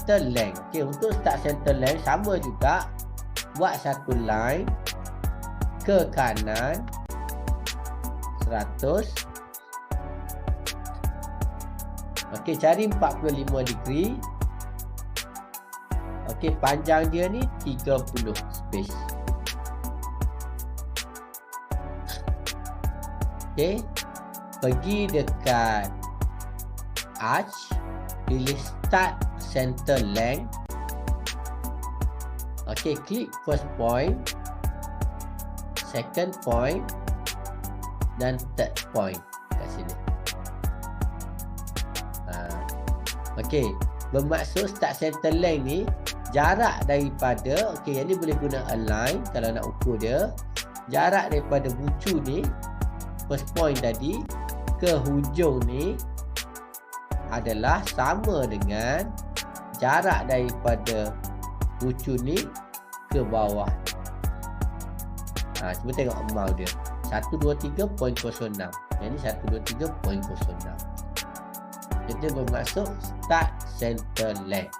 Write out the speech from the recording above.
center length. Okey, untuk start center length sama juga. Buat satu line ke kanan 100. Okey, cari 45 degree. Okey, panjang dia ni 30 space. Okey, pergi dekat arch, pilih start center length. Okey, klik first point, second point dan third point kat sini. Okey, bermaksud start center length ni jarak daripada, okey, yang ni boleh guna align kalau nak ukur dia. Jarak daripada bucu ni, first point tadi ke hujung ni adalah sama dengan jarak daripada bucu ni ke bawah. Cuba tengok amount dia 123.06. Yang ni 123.06. Itu bermaksud start center length.